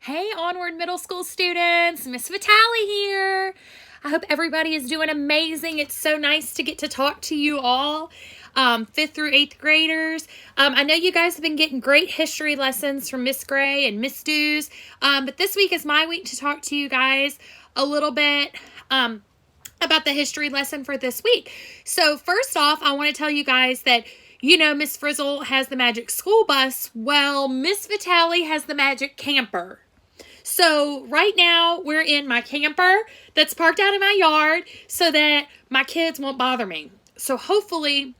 Hey, Onward Middle School students, Miss Vitale here. I hope everybody is doing amazing. It's so nice to get to talk to you all, 5th through 8th graders. I know you guys have been getting great history lessons from Miss Gray and Miss Dews, but this week is my week to talk to you guys a little bit about the history lesson for this week. So first off, I want to tell you guys that Miss Frizzle has the magic school bus. Well, Miss Vitale has the magic camper. So right now we're in my camper that's parked out in my yard so that my kids won't bother me. So hopefully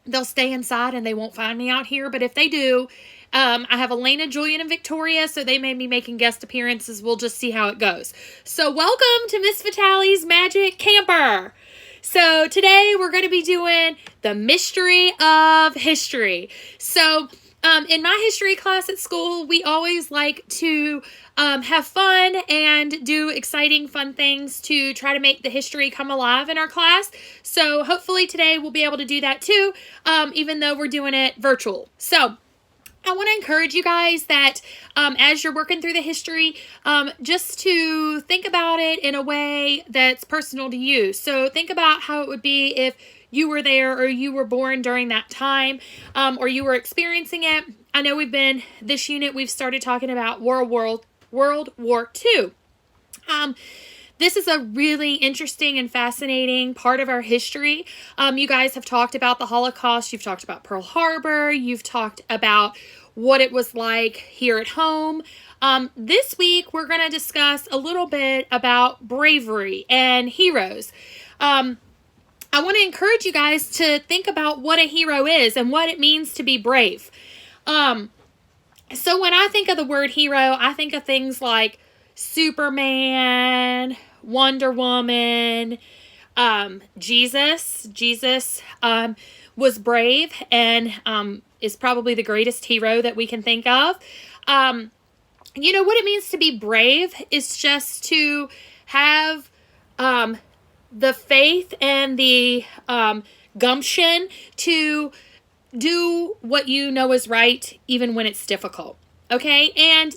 they'll stay inside and they won't find me out here. But if they do, I have Elena, Julian, and Victoria, so they may be making guest appearances. We'll just see how it goes. So welcome to Miss Vitale's Magic Camper. So today we're going to be doing the mystery of history. So in my history class at school, we always like to have fun and do exciting, fun things to try to make the history come alive in our class. So hopefully today we'll be able to do that too, even though we're doing it virtual. So I want to encourage you guys that as you're working through the history, just to think about it in a way that's personal to you. So think about how it would be if you were there or you were born during that time, or you were experiencing it. I know this unit, we've started talking about World War II. This is a really interesting and fascinating part of our history. You guys have talked about the Holocaust. You've talked about Pearl Harbor. You've talked about what it was like here at home. This week, we're going to discuss a little bit about bravery and heroes. I want to encourage you guys to think about what a hero is and what it means to be brave. So when I think of the word hero, I think of things like Superman, Wonder Woman, Jesus. Jesus was brave and is probably the greatest hero that we can think of. What it means to be brave is just to have the faith and the gumption to do what you know is right, even when it's difficult. Okay? And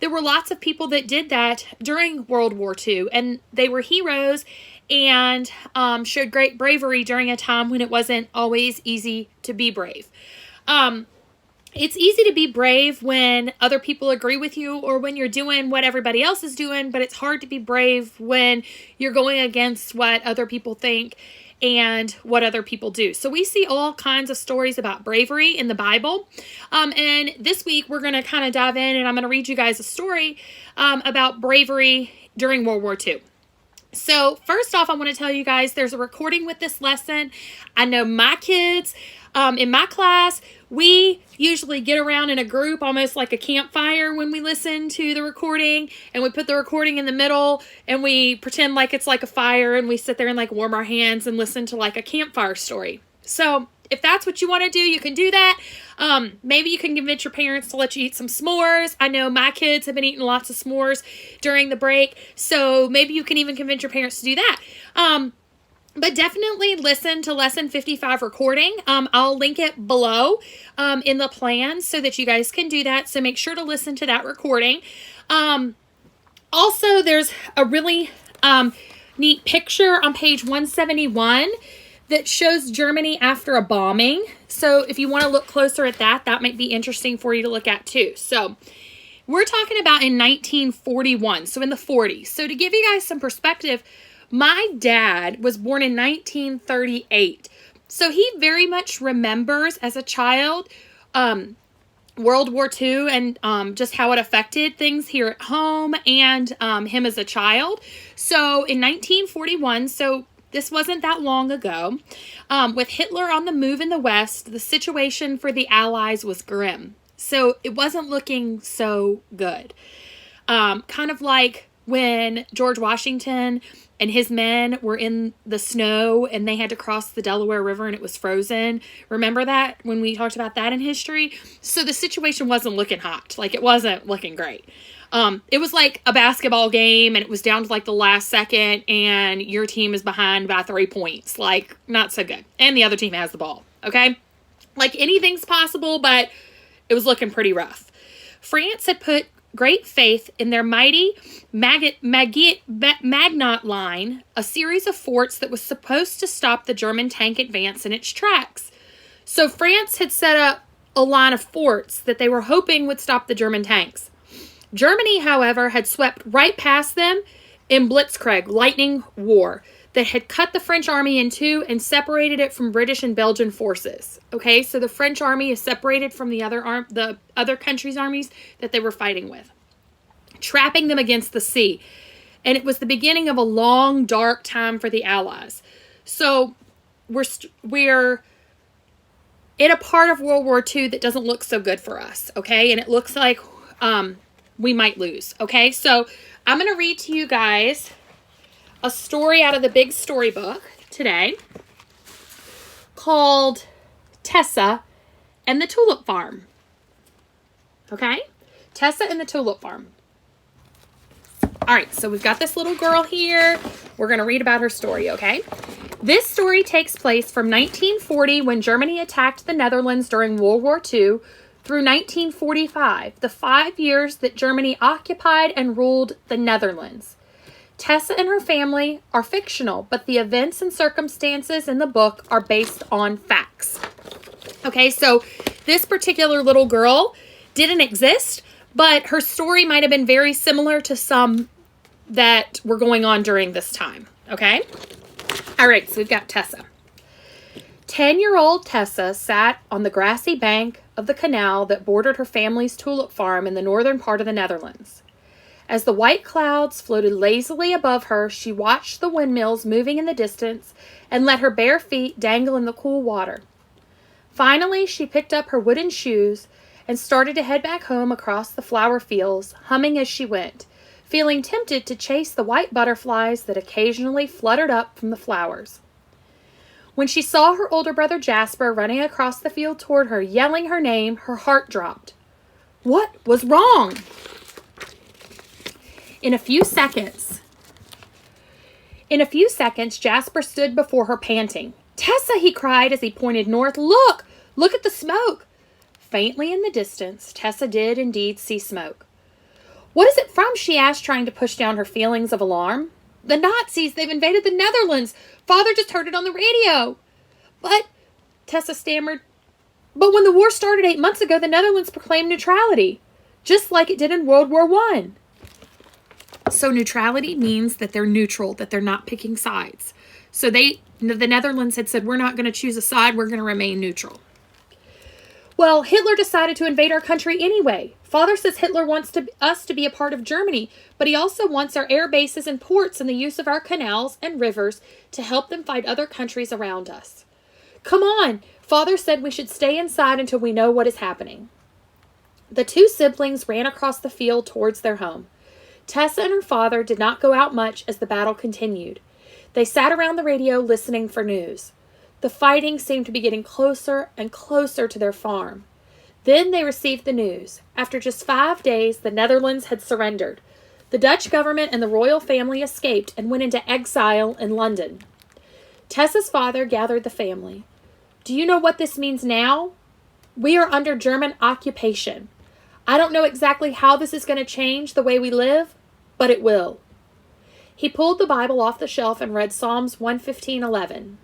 there were lots of people that did that during World War II, and they were heroes and showed great bravery during a time when it wasn't always easy to be brave. It's easy to be brave when other people agree with you or when you're doing what everybody else is doing, but it's hard to be brave when you're going against what other people think and what other people do. So we see all kinds of stories about bravery in the Bible. And this week we're going to kind of dive in and I'm going to read you guys a story about bravery during World War II. So first off, I want to tell you guys there's a recording with this lesson. I know my kids in my class, we usually get around in a group almost like a campfire when we listen to the recording, and we put the recording in the middle and we pretend like it's like a fire and we sit there and like warm our hands and listen to like a campfire story. So if that's what you want to do, you can do that. Maybe you can convince your parents to let you eat some s'mores. I know my kids have been eating lots of s'mores during the break, so maybe you can even convince your parents to do that. But definitely listen to Lesson 55 recording. I'll link it below in the plan so that you guys can do that. So make sure to listen to that recording. Also, there's a really neat picture on page 171 that shows Germany after a bombing. So if you want to look closer at that, that might be interesting for you to look at too. So we're talking about in 1941, so in the 40s. So to give you guys some perspective, my dad was born in 1938, so he very much remembers as a child World War II and just how it affected things here at home and him as a child. So in 1941, so this wasn't that long ago, with Hitler on the move in the West, the situation for the Allies was grim. So it wasn't looking so good. Kind of like when George Washington and his men were in the snow and they had to cross the Delaware River and it was frozen. Remember that when we talked about that in history? So the situation wasn't looking hot. Like, it wasn't looking great. It was like a basketball game and it was down to like the last second and your team is behind by 3 points. Like, not so good. And the other team has the ball. Okay? Like, anything's possible, but it was looking pretty rough. France had put great faith in their mighty Maginot Line, a series of forts that was supposed to stop the German tank advance in its tracks. So France had set up a line of forts that they were hoping would stop the German tanks. Germany, however, had swept right past them in Blitzkrieg, lightning war, that had cut the French army in two and separated it from British and Belgian forces. Okay, so the French army is separated from the other countries' armies that they were fighting with, trapping them against the sea. And it was the beginning of a long, dark time for the Allies. So we're in a part of World War II that doesn't look so good for us, okay? And it looks like we might lose, okay? So I'm going to read to you guys a story out of the big storybook today called Tessa and the Tulip Farm. Okay? Tessa and the Tulip Farm. All right, so we've got this little girl here. We're going to read about her story, okay? This story takes place from 1940 when Germany attacked the Netherlands during World War II through 1945, the 5 years that Germany occupied and ruled the Netherlands. Tessa and her family are fictional, but the events and circumstances in the book are based on facts. Okay, so this particular little girl didn't exist, but her story might have been very similar to some that were going on during this time. Okay? All right, so we've got Tessa. 10-year-old Tessa sat on the grassy bank of the canal that bordered her family's tulip farm in the northern part of the Netherlands. As the white clouds floated lazily above her, she watched the windmills moving in the distance and let her bare feet dangle in the cool water. Finally, she picked up her wooden shoes and started to head back home across the flower fields, humming as she went, feeling tempted to chase the white butterflies that occasionally fluttered up from the flowers. When she saw her older brother Jasper running across the field toward her, yelling her name, her heart dropped. What was wrong? In a few seconds, Jasper stood before her panting. Tessa, he cried as he pointed north. Look at the smoke. Faintly in the distance, Tessa did indeed see smoke. What is it from? She asked, trying to push down her feelings of alarm. The Nazis, they've invaded the Netherlands. Father just heard it on the radio. But, Tessa stammered, but when the war started 8 months ago, the Netherlands proclaimed neutrality, just like it did in World War I. So neutrality means that they're neutral, that they're not picking sides. So the Netherlands had said, we're not going to choose a side, we're going to remain neutral. Well, Hitler decided to invade our country anyway. Father says Hitler wants us to be a part of Germany, but he also wants our air bases and ports and the use of our canals and rivers to help them fight other countries around us. Come on, Father said we should stay inside until we know what is happening. The two siblings ran across the field towards their home. Tessa and her father did not go out much as the battle continued. They sat around the radio listening for news. The fighting seemed to be getting closer and closer to their farm. Then they received the news. After just 5 days, the Netherlands had surrendered. The Dutch government and the royal family escaped and went into exile in London. Tessa's father gathered the family. Do you know what this means now? We are under German occupation. I don't know exactly how this is going to change the way we live, but it will. He pulled the Bible off the shelf and read Psalms 115:11.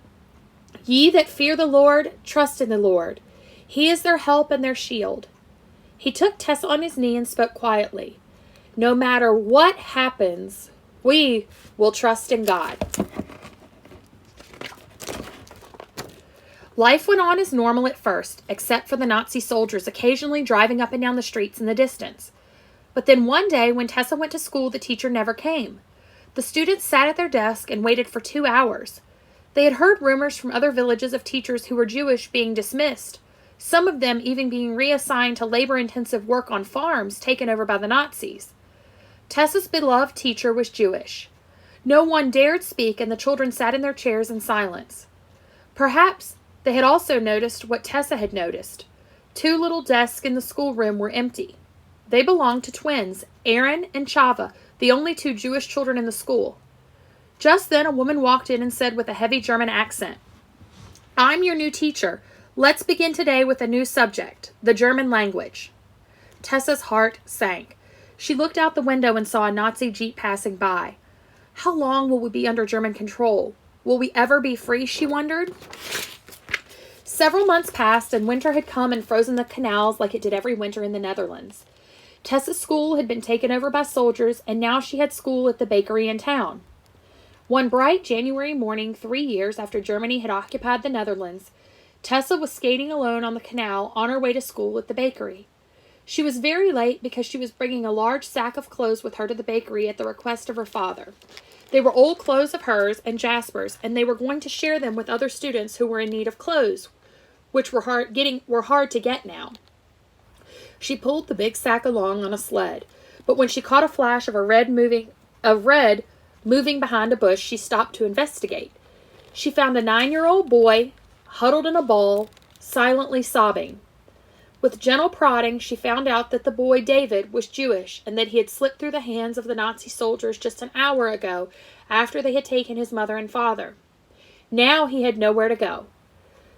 Ye that fear the Lord, trust in the Lord. He is their help and their shield. He took Tessa on his knee and spoke quietly. No matter what happens, we will trust in God. Life went on as normal at first, except for the Nazi soldiers occasionally driving up and down the streets in the distance. But then one day, when Tessa went to school, the teacher never came. The students sat at their desk and waited for 2 hours. They had heard rumors from other villages of teachers who were Jewish being dismissed, some of them even being reassigned to labor-intensive work on farms taken over by the Nazis. Tessa's beloved teacher was Jewish. No one dared speak, and the children sat in their chairs in silence. Perhaps they had also noticed what Tessa had noticed. 2 little desks in the schoolroom were empty. They belonged to twins, Aaron and Chava, the only 2 Jewish children in the school. Just then a woman walked in and said with a heavy German accent, I'm your new teacher. Let's begin today with a new subject, the German language. Tessa's heart sank. She looked out the window and saw a Nazi jeep passing by. How long will we be under German control? Will we ever be free, she wondered. Several months passed, and winter had come and frozen the canals like it did every winter in the Netherlands. Tessa's school had been taken over by soldiers, and now she had school at the bakery in town. One bright January morning, 3 years after Germany had occupied the Netherlands, Tessa was skating alone on the canal on her way to school at the bakery. She was very late because she was bringing a large sack of clothes with her to the bakery at the request of her father. They were old clothes of hers and Jasper's, and they were going to share them with other students who were in need of clothes, which were hard to get now. She pulled the big sack along on a sled, but when she caught a flash of red moving behind a bush, she stopped to investigate. She found a 9-year-old boy huddled in a ball, silently sobbing. With gentle prodding, she found out that the boy, David, was Jewish and that he had slipped through the hands of the Nazi soldiers just an hour ago after they had taken his mother and father. Now he had nowhere to go.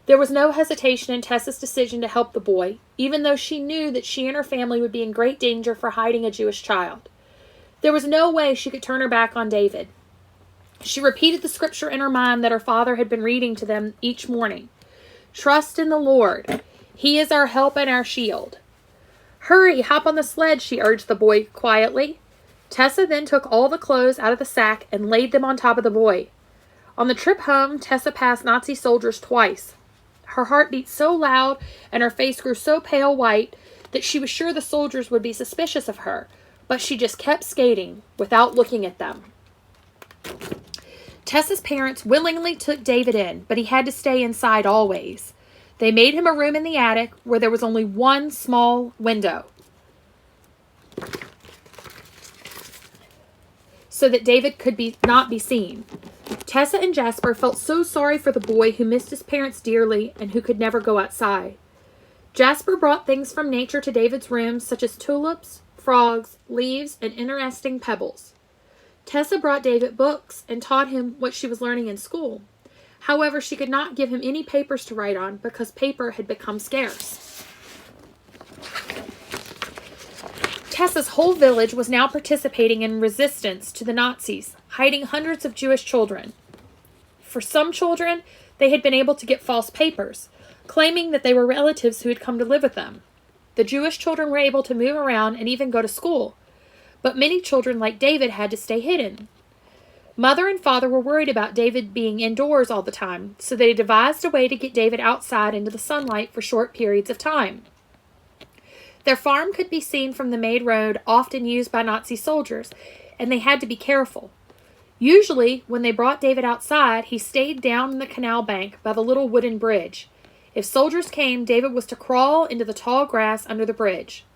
There was no hesitation in Tessa's decision to help the boy, even though she knew that she and her family would be in great danger for hiding a Jewish child. There was no way she could turn her back on David. She repeated the scripture in her mind that her father had been reading to them each morning. Trust in the Lord. He is our help and our shield. Hurry, hop on the sled, she urged the boy quietly. Tessa then took all the clothes out of the sack and laid them on top of the boy. On the trip home, Tessa passed Nazi soldiers twice. Her heart beat so loud and her face grew so pale white that she was sure the soldiers would be suspicious of her, but she just kept skating without looking at them. Tessa's parents willingly took David in, but he had to stay inside always. They made him a room in the attic where there was only one small window, so that David could not be seen. Tessa and Jasper felt so sorry for the boy who missed his parents dearly and who could never go outside. Jasper brought things from nature to David's room, such as tulips, frogs, leaves, and interesting pebbles. Tessa brought David books and taught him what she was learning in school. However, she could not give him any papers to write on because paper had become scarce. Tessa's whole village was now participating in resistance to the Nazis, hiding hundreds of Jewish children. For some children, they had been able to get false papers, claiming that they were relatives who had come to live with them. The Jewish children were able to move around and even go to school, but many children like David had to stay hidden. Mother and father were worried about David being indoors all the time, so they devised a way to get David outside into the sunlight for short periods of time. Their farm could be seen from the made road often used by Nazi soldiers, and they had to be careful. Usually, when they brought David outside, he stayed down in the canal bank by the little wooden bridge. If soldiers came, David was to crawl into the tall grass under the bridge.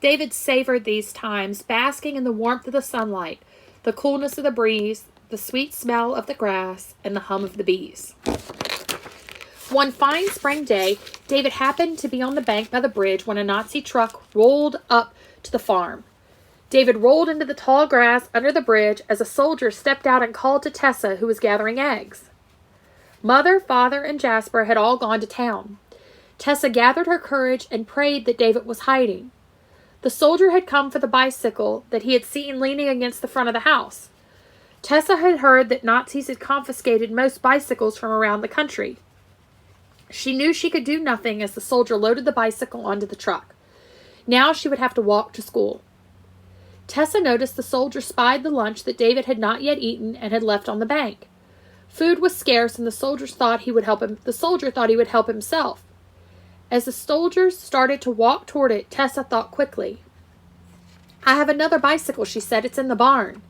David savored these times, basking in the warmth of the sunlight, the coolness of the breeze, the sweet smell of the grass, and the hum of the bees. One fine spring day, David happened to be on the bank by the bridge when a Nazi truck rolled up to the farm. David rolled into the tall grass under the bridge as a soldier stepped out and called to Tessa, who was gathering eggs. Mother, father, and Jasper had all gone to town. Tessa gathered her courage and prayed that David was hiding. The soldier had come for the bicycle that he had seen leaning against the front of the house. Tessa had heard that Nazis had confiscated most bicycles from around the country. She knew she could do nothing as the soldier loaded the bicycle onto the truck. Now she would have to walk to school. Tessa noticed the soldier spied the lunch that David had not yet eaten and had left on the bank. Food was scarce, and the soldier thought he would help himself. As the soldiers started to walk toward it, Tessa thought quickly. "I have another bicycle," she said. "It's in the barn."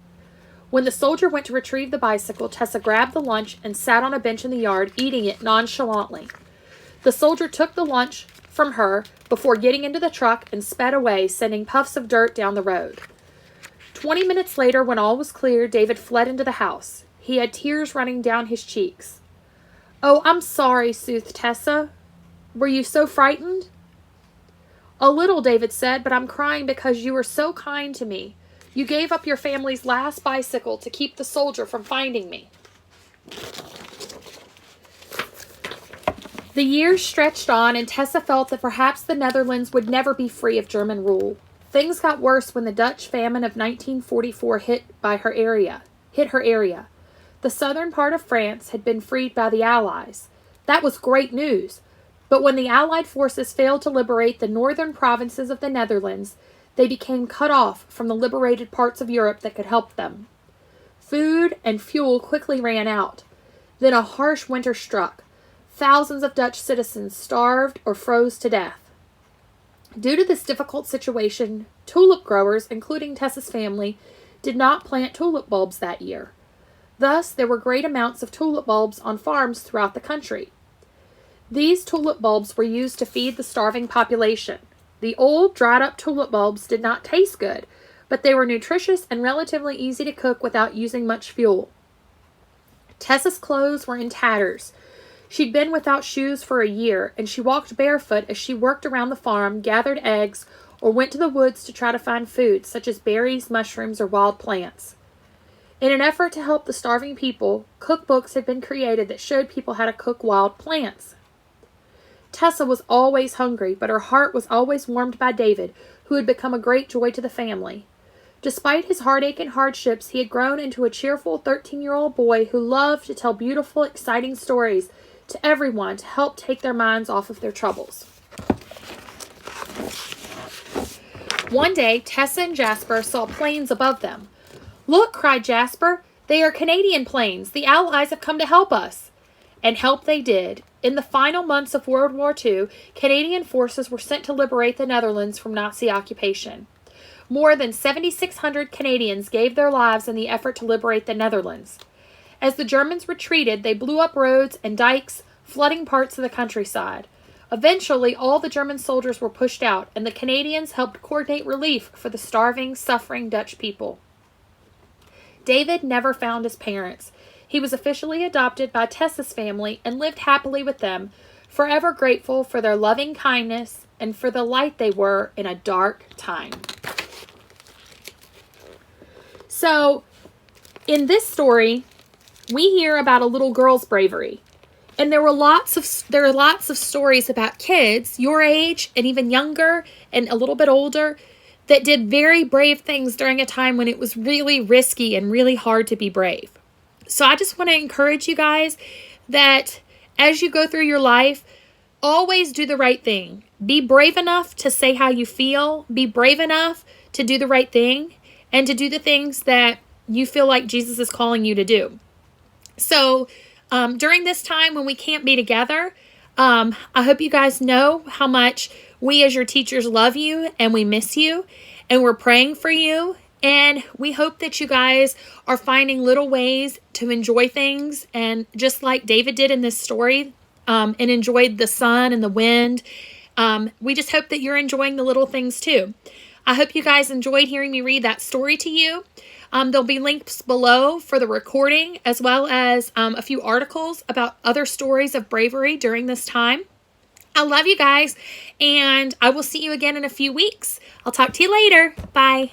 When the soldier went to retrieve the bicycle, Tessa grabbed the lunch and sat on a bench in the yard, eating it nonchalantly. The soldier took the lunch from her before getting into the truck and sped away, sending puffs of dirt down the road. 20 minutes later, when all was clear, David fled into the house. He had tears running down his cheeks. "Oh, I'm sorry," soothed Tessa. "Were you so frightened?" "A little," David said, "but I'm crying because you were so kind to me. You gave up your family's last bicycle to keep the soldier from finding me." The years stretched on, and Tessa felt that perhaps the Netherlands would never be free of German rule. Things got worse when the Dutch famine of 1944 hit her area. The southern part of France had been freed by the Allies. That was great news. But when the Allied forces failed to liberate the northern provinces of the Netherlands, they became cut off from the liberated parts of Europe that could help them. Food and fuel quickly ran out. Then a harsh winter struck. Thousands of Dutch citizens starved or froze to death. Due to this difficult situation, tulip growers, including Tessa's family, did not plant tulip bulbs that year. Thus, there were great amounts of tulip bulbs on farms throughout the country. These tulip bulbs were used to feed the starving population. The old, dried-up tulip bulbs did not taste good, but they were nutritious and relatively easy to cook without using much fuel. Tessa's clothes were in tatters. She'd been without shoes for a year, and she walked barefoot as she worked around the farm, gathered eggs, or went to the woods to try to find food, such as berries, mushrooms, or wild plants. In an effort to help the starving people, cookbooks had been created that showed people how to cook wild plants. Tessa was always hungry, but her heart was always warmed by David, who had become a great joy to the family. Despite his heartache and hardships, he had grown into a cheerful 13-year-old boy who loved to tell beautiful, exciting stories to everyone to help take their minds off of their troubles. One day, Tessa and Jasper saw planes above them. "Look," cried Jasper, "they are Canadian planes. The Allies have come to help us." And help they did. In the final months of World War II, Canadian forces were sent to liberate the Netherlands from Nazi occupation. More than 7,600 Canadians gave their lives in the effort to liberate the Netherlands. As the Germans retreated, they blew up roads and dikes, flooding parts of the countryside. Eventually, all the German soldiers were pushed out, and the Canadians helped coordinate relief for the starving, suffering Dutch people. David never found his parents. He was officially adopted by Tessa's family and lived happily with them, forever grateful for their loving kindness and for the light they were in a dark time. So, in this story, we hear about a little girl's bravery. And there are lots of stories about kids your age and even younger and a little bit older that did very brave things during a time when it was really risky and really hard to be brave. So I just want to encourage you guys that as you go through your life, always do the right thing. Be brave enough to say how you feel. Be brave enough to do the right thing and to do the things that you feel like Jesus is calling you to do. So during this time when we can't be together, I hope you guys know how much we as your teachers love you and we miss you and we're praying for you. And we hope that you guys are finding little ways to enjoy things. And just like David did in this story and enjoyed the sun and the wind, we just hope that you're enjoying the little things too. I hope you guys enjoyed hearing me read that story to you. There'll be links below for the recording as well as a few articles about other stories of bravery during this time. I love you guys, and I will see you again in a few weeks. I'll talk to you later. Bye.